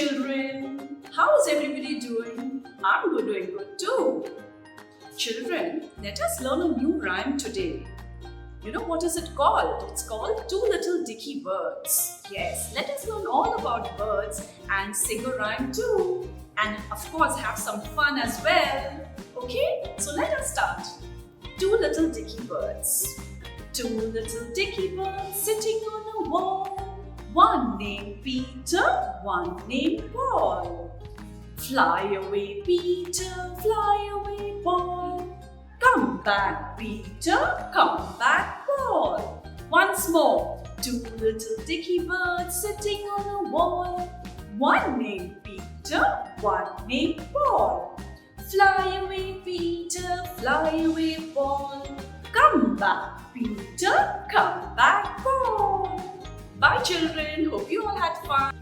children. How is everybody doing? I'm doing good too. Children, let us learn a new rhyme today. You know what is it called? It's called Two Little Dicky Birds. Yes, let us learn all about birds and sing a rhyme too. And of course have some fun as well. Okay, so let us start. Two little Dicky Birds. Two little Dicky Birds sitting on a wall. One named Peter, one named Paul. Fly away, Peter, fly away, Paul. Come back, Peter, come back, Paul. Once more, two little Dicky Birds sitting on a wall. One named Peter, one named Paul. Fly away, Peter, fly away, Paul. Come back, Peter, come back, Paul. Bye children, hope you all had fun.